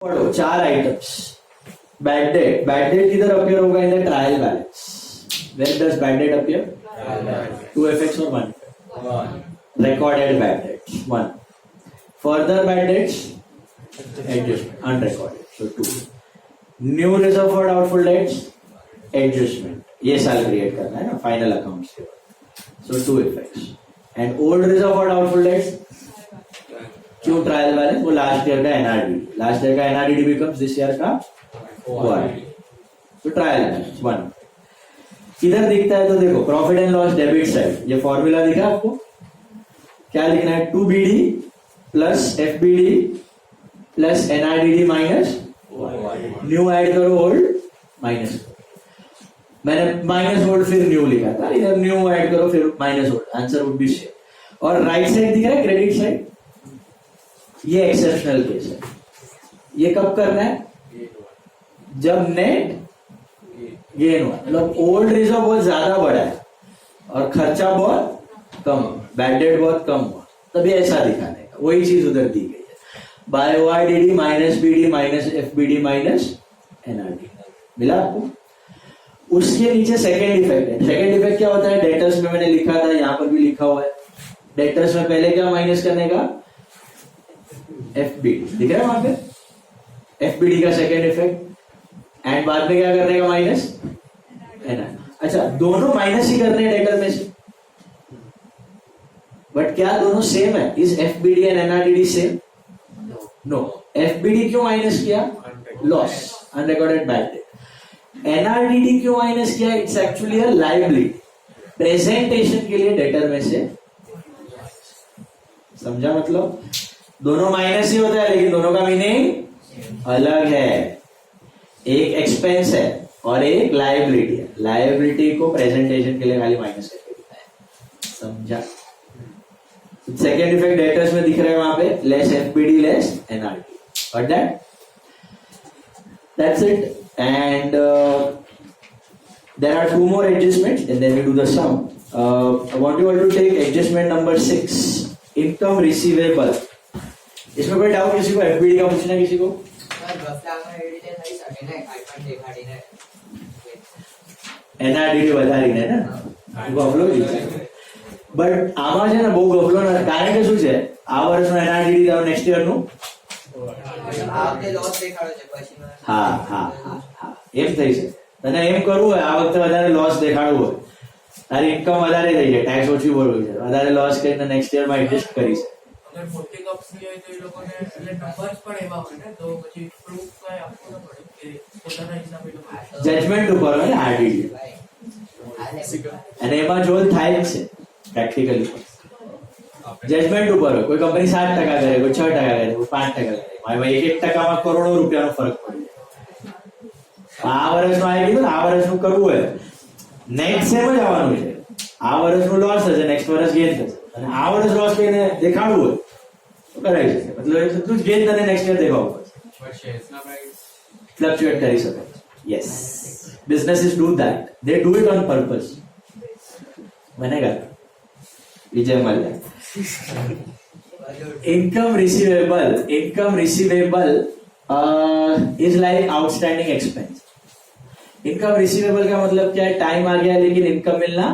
पढ़ो चार items. Bad debt किधर अपियर होगा? In the trial balance. Where does bad debt appear? Two effects or one? Recorded bad debts, one. Further bad debts, adjustment, unrecorded, so two. New reserve for doubtful debts, adjustment. ये साल create करना है ना final accounts के बाद. So two effects. And old reserve for doubtful debts, क्यों trial balance? वो last year का एनआरडी. लास्ट ईयर का एनआरडी बिकम्स दिस ईयर का ओआरडी. तो ट्रायल बैलेंस वन. किधर दिखता है? तो देखो profit and loss debit side. ये फॉर्मूला दिखा आपको? क्या लिखना है? 2BD plus FBD plus NRDD minus new. Add करो ओल्ड माइनस. मैंने माइनस ओल्ड फिर न्यू लिखा था. इधर न्यू ऐड करो फिर minus old. Answer would be same. और राइट साइड दिख रहा है क्रेडिट साइड. ये एक्सेप्शनल केस है. ये कब करना है? जब नेट गेन हुआ. मतलब ओल्ड रिजर्व बहुत ज्यादा बढ़ा है और खर्चा बहुत कम, बैड डेट बहुत कम हुआ, तभी ऐसा दिखाने का. वही चीज उधर दी गई है. By OIDD minus BD minus FBD minus NRD. मिला आपको? उसके नीचे सेकेंड इफेक्ट है. सेकेंड इफेक्ट क्या होता है? डेटर्स में मैंने लिखा था, यहां पर भी लिखा हुआ है. डेटर्स में पहले क्या माइनस करने का? FBD. दिख रहा है वहां पे? FBD का सेकेंड इफेक्ट. एंड बाद में क्या करने का? Minus NRD. अच्छा, दोनों माइनस ही करने हैं डेटर में से. बट क्या दोनों सेम है? Is FBD and NRDD same? No. FBD क्यों माइनस किया? Loss, unrecorded bad debt. NRDD क्यों माइनस किया? It's actually a liability. Presentation के लिए डेटर में से. समझा? मतलब दोनों माइनस ही होता है लेकिन दोनों का मीनिंग अलग है. एक एक्सपेंस है और एक लायबिलिटी है. लायबिलिटी को प्रेजेंटेशन के लिए खाली माइनस करके दिखा है. समझा? सेकेंड इफेक्ट डेटर्स में दिख रहा है वहां पे. Less FBD less NRD. और that's it. And there are two more adjustments and then we do the sum. I want you all to take adjustment number 6, income receivable. इसमें कोई doubt किसी को? FBD का पूछना किसी को? NRDD વધારીને ને ગફલો જ છે. બટ આમાં છે ને બહુ ગફલો નથી. કારણ કે શું છે? આ વર્ષનું NRDD તો નેક્સ્ટ યર નું હા હા હા એમ થઈ છે. તને એમ કરવું હોય આ વખતે વધારે લોસ દેખાડવું હોય, તારી ઇન્કમ વધારે થઈ જાય, ટેક્સ ઓછી ભરવું છે, વધારે લોસ કરીને નેક્સ્ટ યર માં એડજસ્ટ કરી છે. અગર મોટી કંપની હોય તો એ લોકોને એટલે નંબર્સ પણ એવા હોય ને, તો પછી પ્રૂફ કઈ આપવું ન પડે કે પોતાના હિસાબે લોકો જજમેન્ટ ઉપર હોય ને RDD. અને એમાં જોલ થાય જ છે પ્રેક્ટિકલી. જજમેન્ટ ઉપર હોય. કોઈ કંપની 7% કરે, કોઈ 6% કરે, કોઈ 5% કરે. એમાં 1% માં કરોડો રૂપિયાનો ફરક પડી જાય. આ વર્ષનું આવી ગયું ને, આ વર્ષનું કરવું હોય નેક્સ્ટ સેમ જ આવવાનું છે. આ વર્ષનું લોસ થશે, નેક્સ્ટ વર્ષ ગેન થશે. અને આ વર્ષ લોસ કરીને દેખાડવું હોય તો કરાવી શકે. મતલબ એટલું જ ગેન તને નેક્સ્ટ યર દેખાડવું પડશે. ફ્લક્ચ્યુએટ કરી શકે. Yes, businesses do that. They do it on purpose. બનેગા Vijay Mallya. Income receivable is like outstanding expense. Income receivable का मतलब क्या है? टाइम आ गया लेकिन इनकम मिलना,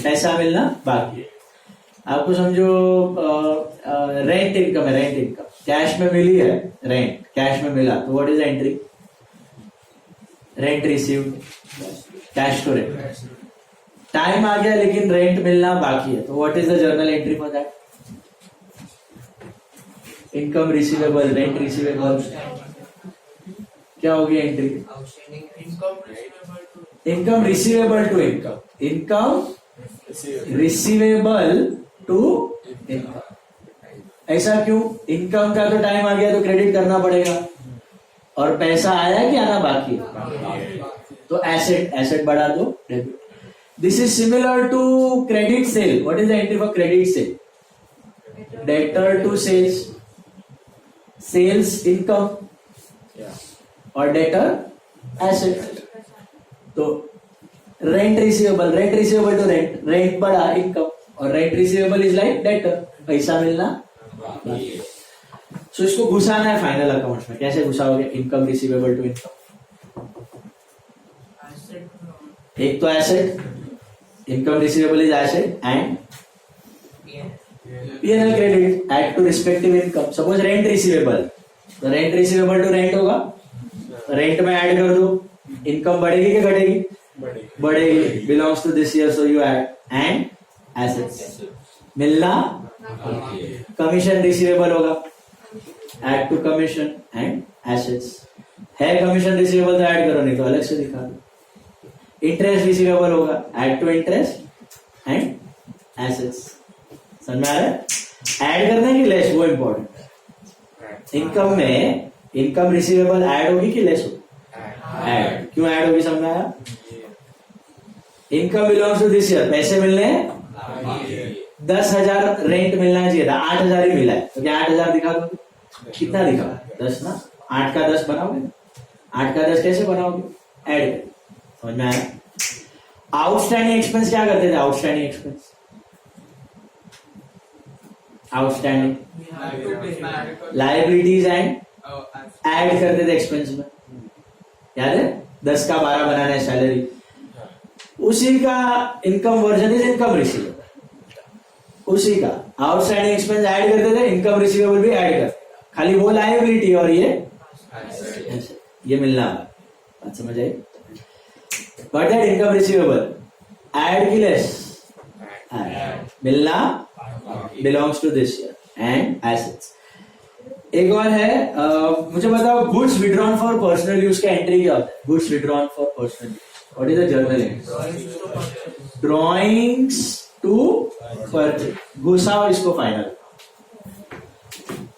पैसा मिलना बाकी है. आपको समझो रेंट इनकम है. रेंट इनकम कैश में मिली है, रेंट कैश में मिला तो what is entry? Rent received, cash to rent. Time आ गया लेकिन रेंट मिलना बाकी है तो what is the journal entry for that? Income receivable, rent receivable, क्या होगी entry? Income receivable to income. Income receivable to income. ऐसा क्यों? इनकम का तो टाइम आ गया तो क्रेडिट करना पड़ेगा और पैसा आया कि आना बाकी है तो एसेट बढ़ा दो, debit. This is similar to credit sale. What is the entry for credit sale? Debtor to sales. Sales income और डेटर एसेट. तो rent receivable to rent. Rent बढ़ा इनकम और rent receivable is like debtor, पैसा मिलना. सो इसको घुसाना है final account में. कैसे घुसाओगे? Income receivable to income. एक तो asset, income receivable is asset and P&L credit add to respective income. Suppose rent receivable, तो रेंट रिसीवेबल टू रेंट होगा, रेंट में ऐड कर दो. इनकम बढ़ेगी कि घटेगी? बढ़ेगी. Belongs to this year, so you add and assets. मिलना कमीशन रिसीवेबल होगा, add to commission and assets. है कमीशन रिसीवेबल तो ऐड करो, नहीं तो अलग से दिखा दो. इंटरेस्ट रिसीवेबल होगा, add to interest and assets. समझ में आ रहा है? ऐड करना है कि लेस, वो इंपॉर्टेंट है. इनकम में इनकम रिसीवेबल ऐड होगी कि लेस होगी? ऐड. क्यों ऐड होगी? समझ में आया? Income belongs to this year, पैसे मिलने हैं 10,000, रेंट मिलना चाहिए था 8,000 ही मिला है, तो क्या 8,000 दिखा दो? कितना दिखा? 10 ना. 8 का 10 बनाओगे? 8 का 10 कैसे बनाओगे? ऐड कर. समझ में आया? आउटस्टैंडिंग एक्सपेंस क्या करते थे? Outstanding expense, outstanding liabilities and add करते थे एक्सपेंस में. याद है? 10 का 12 बनाना है सैलरी. उसी का income version is income receivable. उसी का आउटस्टैंडिंग एक्सपेंस ऐड करते थे, इनकम रिसीवेबल भी ऐड करते थे. खाली वो लाइबिलिटी और ये मिलना. बात समझ आई? But that income receivable add की लेस, मिलना belongs to this year and assets. एक और है, मुझे बताओ goods withdrawn for personal use का एंट्री क्या होता है? Goods withdrawn for personal use, what is the journal entry? Drawings to purchase. घुसाओ इसको फाइनल.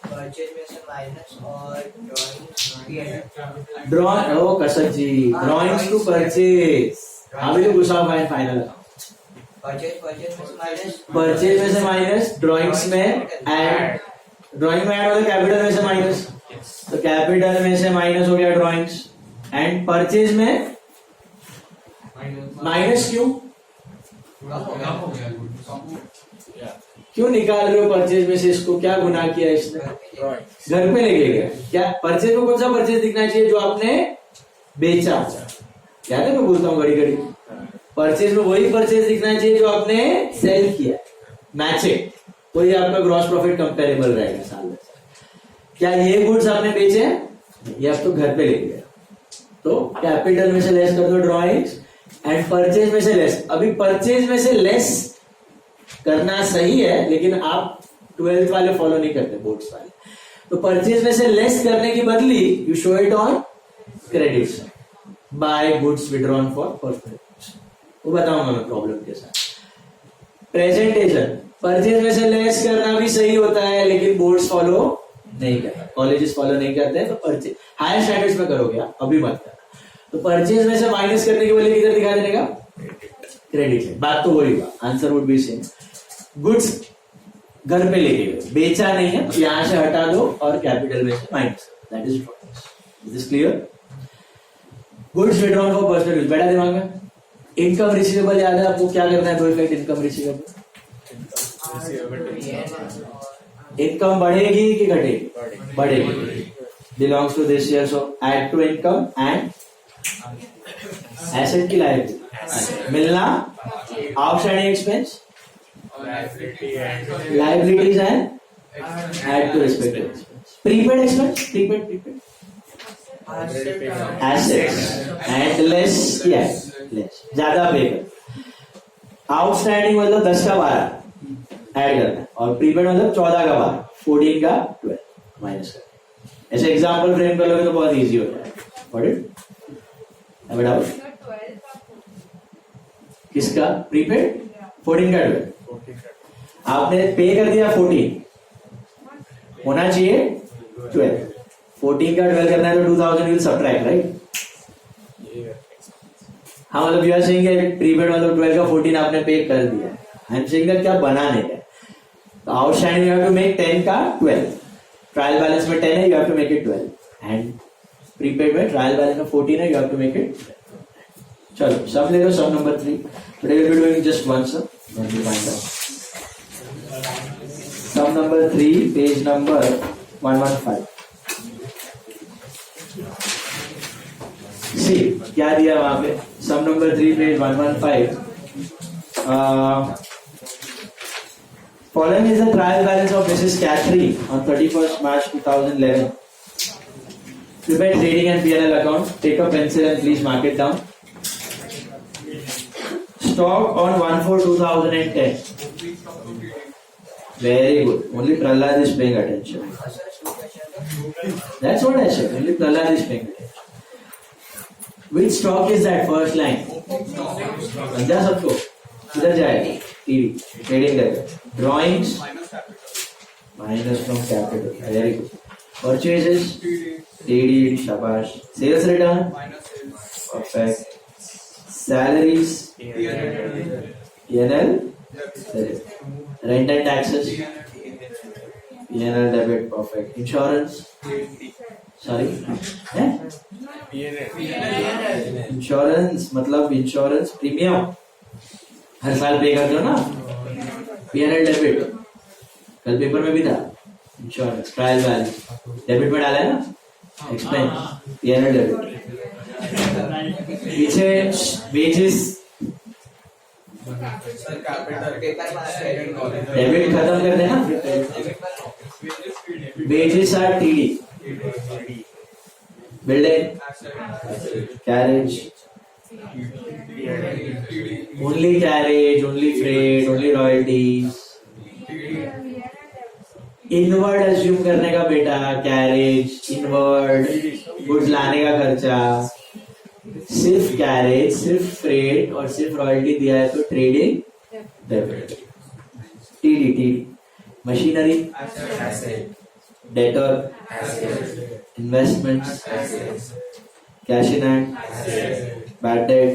परचेज में से माइनस और ड्रॉइंग, ओ कसक जी, ड्रॉइंग्स टू परचेज. अभी तो घुसाओ फाइनल. परचेज में से माइनस, ड्रॉइंग्स में ऐड. ड्रॉइंग में ऐड होगा कैपिटल में से माइनस, तो कैपिटल में से माइनस हो गया ड्रॉइंग्स. एंड परचेज में माइनस. क्यों निकाल रहे हो परचेज में से इसको? क्या गुनाह किया इसने? घर पे लेके गया. क्या परचेज में कौन सा परचेज दिखना चाहिए? जो आपने बेचा. क्या है? मैं बोलता हूँ घड़ी घड़ी, परचेज में वही परचेज दिखना चाहिए जो आपने सेल किया. मैचिंग, वही आपका ग्रॉस प्रॉफिट कंपेरेबल रहेगा साल में. क्या ये गुड्स आपने बेचे? ये आप तो घर पे लेके गए, तो कैपिटल में से लेस कर दो ड्रॉइंग्स एंड परचेज में से लेस. अभी परचेज में से लेस करना सही है, लेकिन आप 12th वाले फॉलो नहीं करते, बोर्ड्स वाले. तो परचेज में से लेस करने की बदली you show it on credit side, by goods withdrawn for personal. वो बताऊंगा मैं प्रॉब्लम के साथ. प्रेजेंटेशन, परचेज में से लेस करना भी सही होता है, लेकिन बोर्ड्स फॉलो नहीं करते, कॉलेजेस फॉलो नहीं करते हैं. तो परचेज हायर स्टैंडर्ड्स में करोगे आप, अभी मत करना. तो परचेज में से माइनस करने की बदले किधर दिखा देने का? क्रेडिट है. बात तो वही हुआ, answer would be same. Goods घर पे लेके गए, बेचा नहीं है, तो यहां से हटा दो और कैपिटल में से minus. That is this clear? Goods withdrawn for personal use, बैठा दिमाग में. इनकम रिसीवेबल याद है आपको? क्या करना है? दो इफेक्ट इनकम रिसीवेबल. इनकम बढ़ेगी कि घटेगी? बढ़ेगी. Belongs to this year, so add to income and asset की लायबिलिटी. मिलना outstanding expense, liabilities and add to respective expense. Prepaid expense, prepaid assets and less किया है, लेस ज्यादा पे कर. आउटस्टैंडिंग मतलब 10 का 12 ऐड करना है, और प्रीपेड मतलब 14 का 12, 14 का 12 माइनस करना. ऐसे एग्जांपल फ्रेम कर लोगे तो बहुत इजी हो जाएगा. What it? बताओ किसका? प्रीपेड 14 का 12. आपने पे कर दिया 14, होना चाहिए 12. 14 का 12 करना है तो 2000 विल सबट्रैक्ट, राइट? हाँ, मतलब यू आर सेइंग प्रीपेड मतलब 12 का 14 आपने पे कर दिया. आई एम सेइंग दैट क्या बनाने का. तो outstanding you have to make 10 का 12. ट्रायल बैलेंस में 10 है, you have to make it 12. And prepaid में ट्रायल बैलेंस में 14 है, you have to make it 12. चलो सब ले लो. Sum number 3. Today we will be doing just one sum. Sum number 3, page number 115. See क्या दिया वहां पे? Sum number 3 page 115. Following is the trial balance of Mrs. Catherine on 31st March 2011. Prepare trading and P&L account. Take a pencil and please mark it down. Stock on 1/4/2010. Very good. Only Prahlad is paying attention. That's what I said. Only Prahlad is paying attention. Which stock is that? First line. समझा सबको? किधर जाएगा? TD. Trading debit. Drawings. Minus from capital. Very good. Purchases. TD. Shabash. Sales return. Perfect. Salaries. P&L. Rent and taxes. P&L debit. Perfect. Insurance. Sorry. Insurance मतलब insurance premium हर साल पे करते हो ना. P&L डेबिट कल पेपर में भी था. इंश्योरेंस ट्रायल बैलेंस डेबिट में डाला है ना. Expense P&L debit. पीछे वेजेस डेबिट खत्म कर देना. Wages are TD. Building, carriage, only carriage, only freight, only royalties. Inward assume करने का बेटा. Carriage, inward, goods लाने का खर्चा. सिर्फ carriage, सिर्फ freight और सिर्फ royalty दिया है तो trading debit. TD. Machinery, debtor, investments, cash in hand, bad debt.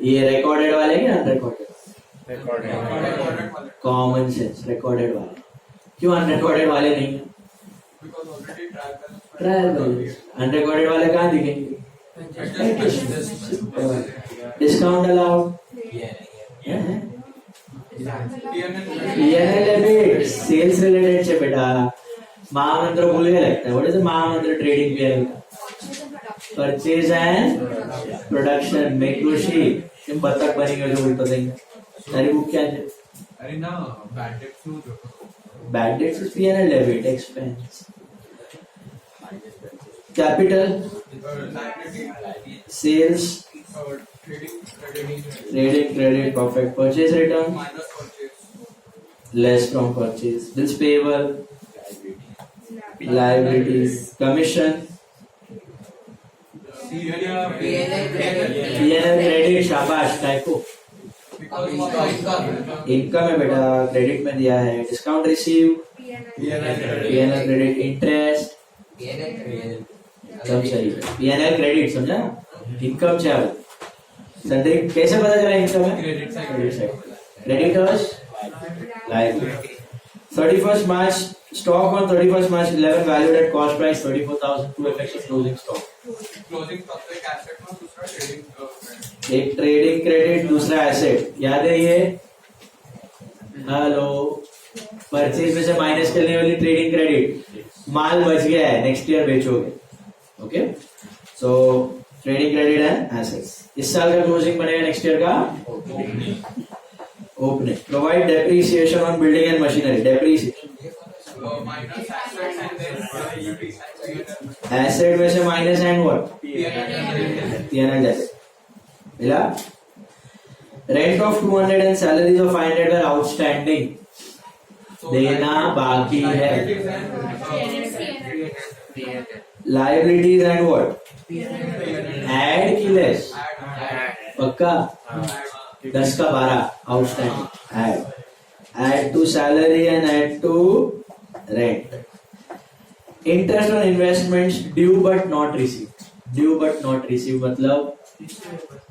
ये recorded वाले क्या unrecorded? Common sense recorded वाले. क्यों unrecorded वाले नहीं है? Trial balance. Unrecorded वाले कहाँ दिखेंगे? Discount allowed. P&L debit. Sales related से बेटा. महामंत्र भूल गए लगता है. What is the महामंत्र trading P&L का? Purchase and production. Make no sheet. तुम बतख बनेंगे जो उल्टा देंगे. सारी बुक क्या है? अरे ना bad debts नो जो. Bad debts is P&L debit expense. Capital. Sales. Trading credit. Perfect. Purchase return. Less from purchase. Bills payable. Liabilities. Commission. P&L credit. शाबाश. टाइपो. इनकम है बेटा. क्रेडिट में दिया है. Discount receive. P&L credit. Interest. सब सही. P&L credit समझा. Income चाहिए. संदर्भ कैसे पता चला इनकम है? Credit side. Creditors. Liability. 31st March stock on 31st March 11 valued at cost price 34,000. Two effects of closing stock. Closing stock एक asset में दूसरा trading. एक ट्रेडिंग क्रेडिट दूसरा एसेट. याद है ये? हेलो. परचेज में से माइनस करने वाली ट्रेडिंग क्रेडिट. माल बच गया है नेक्स्ट ईयर बेचोगे. Okay. So trading credit and assets. इस साल का क्लोजिंग बनेगा नेक्स्ट ईयर का opening. Provide depreciation on building and machinery. Depreciation asset में से minus and what? P&L debit. मिला. Rent of 200 and salaries of 500 were outstanding. देना बाकी है. Liabilities and what? ऐड की लेस. पक्का 10 का 12 outstanding. Add to salary and add to rent. Interest on investments due but not receive. Due but not receive मतलब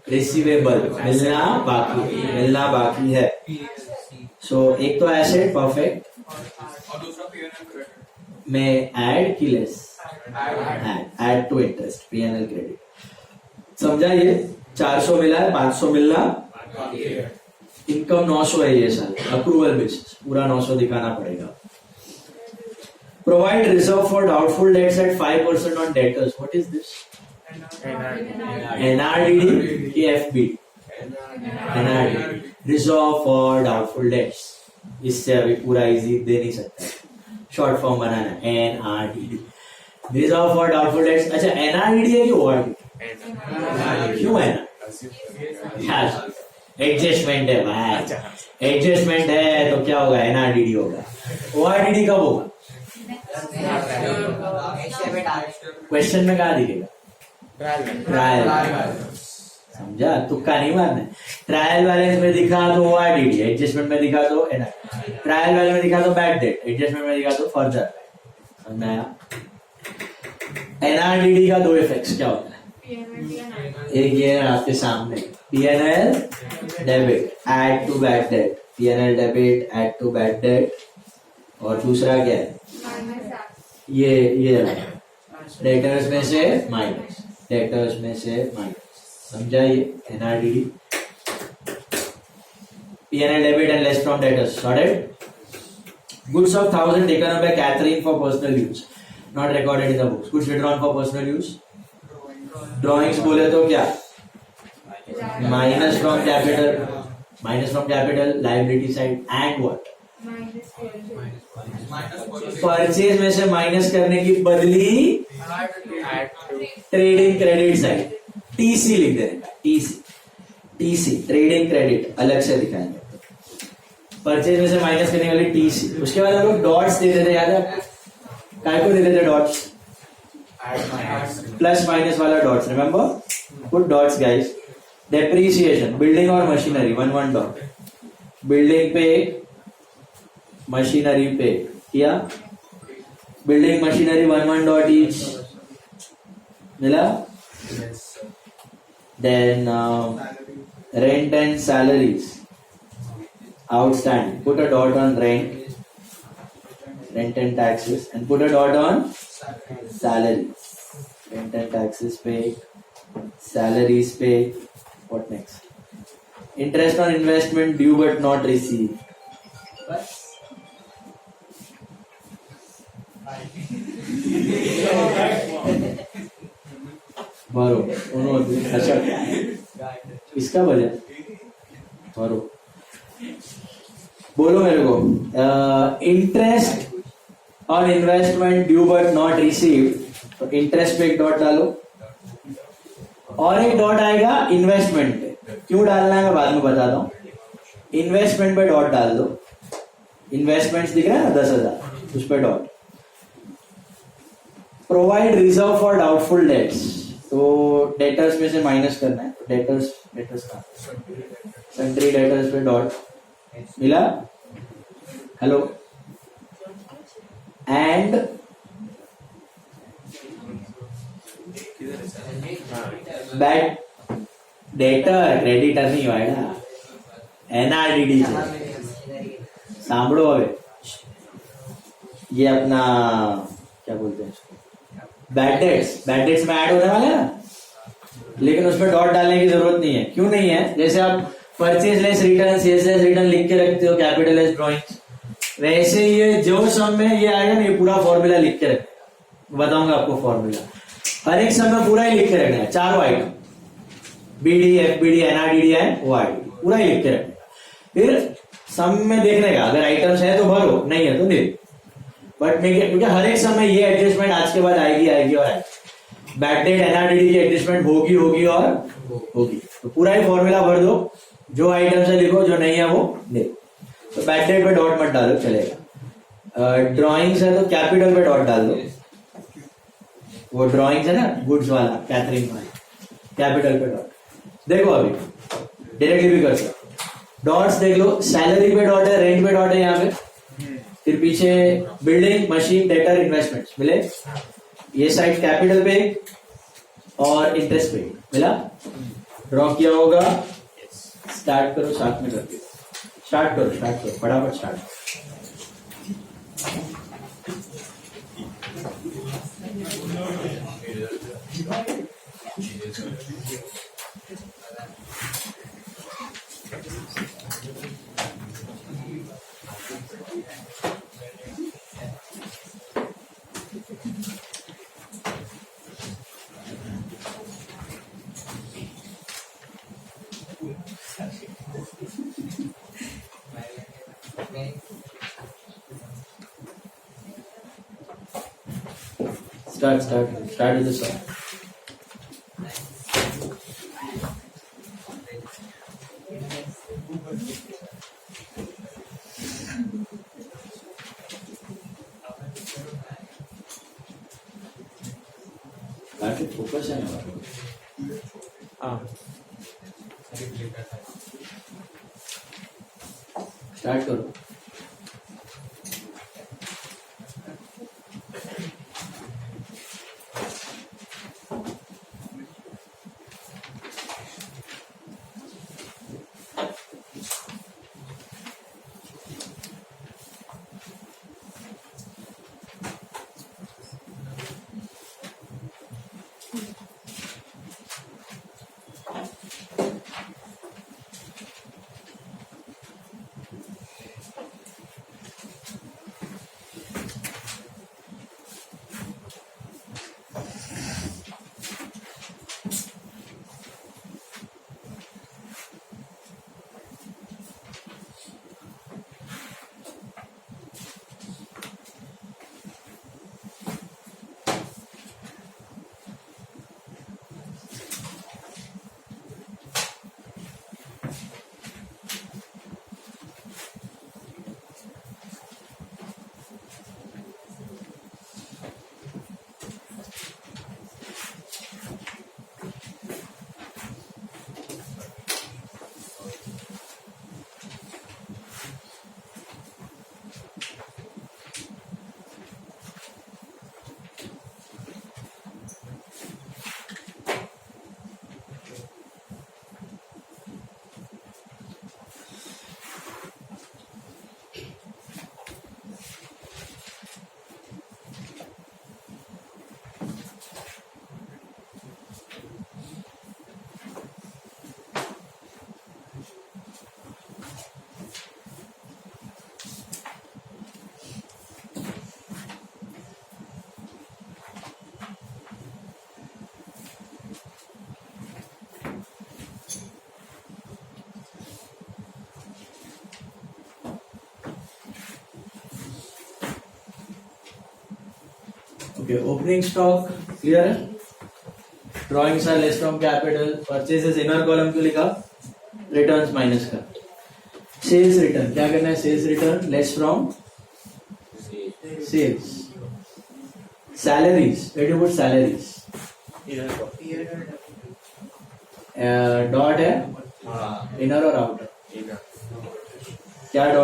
receivable. मिलना बाकी है. सो एक तो एसेट परफेक्ट और दूसरा P&L credit. में ऐड की less. Add to interest. P&L credit. समझा ये? 400 मिला है. 500 मिलना. इनकम 900 है ये साल. अप्रूवल बेसिस पूरा 900 दिखाना पड़ेगा. Provide reserve for doubtful debts at 5% on debtors. What is this? NRDD की FBD? NRDD. Reserve for doubtful debts. इससे अभी पूरा इजी दे नहीं सकता, शॉर्ट फॉर्म बनाना है NRDD. Reserve for doubtful debts. अच्छा NRDD है कि ORDD? क्यों है ना? एडजस्टमेंट है भाई, एडजस्टमेंट है तो क्या होगा? NRDD होगा. ORDD कब होगा? क्वेश्चन में कहा दिखेगा? ट्रायल. समझा? तुक्का नहीं मारना. ट्रायल बैलेंस में दिखा तो ORDD, एडजस्टमेंट में दिखा तो ट्रायल बैलेंस में दिखा तो बैड डेट, एडजस्टमेंट में दिखा तो फर्दर. समझ आया? NRDD का दो इफेक्ट्स क्या होता है? एक ये है आपके सामने, PNL debit add to bad debt, PNL debit add to bad debt. और दूसरा क्या है? ये डेटर्स में से माइनस, डेटर्स में से माइनस. समझा? ये NRDD, PNL debit and less from debtors. Sorted. Goods of 1,000 taken up by Catherine for personal use, not recorded in the books. Goods withdrawn for personal use. Drawings बोले तो क्या? Minus from capital, liability side and what? Purchase में से minus करने की बदली trading credit side, TC लिख देने का. TC ट्रेडिंग क्रेडिट अलग से दिखाएंगे. परचेज में से माइनस करने वाली TC. उसके बाद हम लोग डॉट्स दे देते, याद है आपको? काय को दे देते डॉट्स? प्लस माइनस वाला dots. Remember, put dots guys. Depreciation, building और मशीनरी 1 डॉट. बिल्डिंग पे, मशीनरी पे किया. Building machinery 1 dot each. मिला? Then rent and salaries outstanding. Put a dot on rent and taxes, and put a dot on salaries. Rent and taxes paid, salaries paid. What next? Interest on investment due but not received. मारो. अच्छा, इसका वजह मारो. बोलो मेरे को. Interest on investment due but not received. तो interest पे एक डॉट डालो और एक डॉट आएगा इन्वेस्टमेंट पे. क्यों डालना है मैं बाद में बताता हूं. इन्वेस्टमेंट पे डॉट डाल दो. इन्वेस्टमेंट्स दिख रहा है ना 10,000, उस पे dot. Provide reserve for doubtful debts. तो डेटर्स में से माइनस करना है. डेटर्स का सन्ड्री डेटर्स पे डॉट. मिला? Hello. And bad debtor, creditor नहीं होगा. NRDD सांभळो હવે. ये अपना क्या बोलते हैं इसको, बैड डेट्स में ऐड होने वाले हैं ना, लेकिन उसमें डॉट डालने की जरूरत नहीं है. क्यों नहीं है? जैसे आप purchase less return, sales less return लिख के रखते हो कैपिटल लेस ड्रॉइंग्स, वैसे ये जो सम में ये आएगा ना, ये पूरा फॉर्मूला लिख के रखना. बताऊंगा आपको फॉर्मूला. हर एक सम में पूरा ही लिख के रखना है. चारों item BD, FBD, NRDD and ORDD पूरा ही लिख के रखना. फिर सम में देखने का, अगर आइटम्स है तो भरो, नहीं है तो नहीं. बट क्योंकि हर एक सम में ये एडजस्टमेंट आज के बाद आएगी और आएगी. बैड डेट NRDD की एडजस्टमेंट होगी और होगी. तो पूरा ही फॉर्मूला भर दो. जो आइटम्स है लिखो, जो नहीं है वो नहीं. तो बैड डेट पे डॉट मत डालो, चलेगा. ड्रॉइंग्स है तो कैपिटल पे डॉट डाल दो. वो ड्रॉइंग्स है ना गुड्स वाला, कैथरीन वाला, कैपिटल पे डॉट. देखो अभी डायरेक्टली भी कर सकते. डॉट्स देख लो. सैलरी पे डॉट है, रेंट पे डॉट है यहाँ पे. फिर पीछे बिल्डिंग, मशीन, डेटर, इन्वेस्टमेंट्स मिले. ये साइड कैपिटल पे और इंटरेस्ट पे मिला. ड्रॉ किया होगा. स्टार्ट करो, साथ में करके स्टार्ट करो फटाफट start. Start with the song. काफी फोकस है ना हाँ स्टार्ट करो Okay, opening stock clear है? Drawings are less from capital. Purchases inner column क्यों लिखा? Returns minus का. Sales return क्या करना है? Sales return less from sales. Salaries where do you put salaries? Dot है? Inner or outer? क्या dot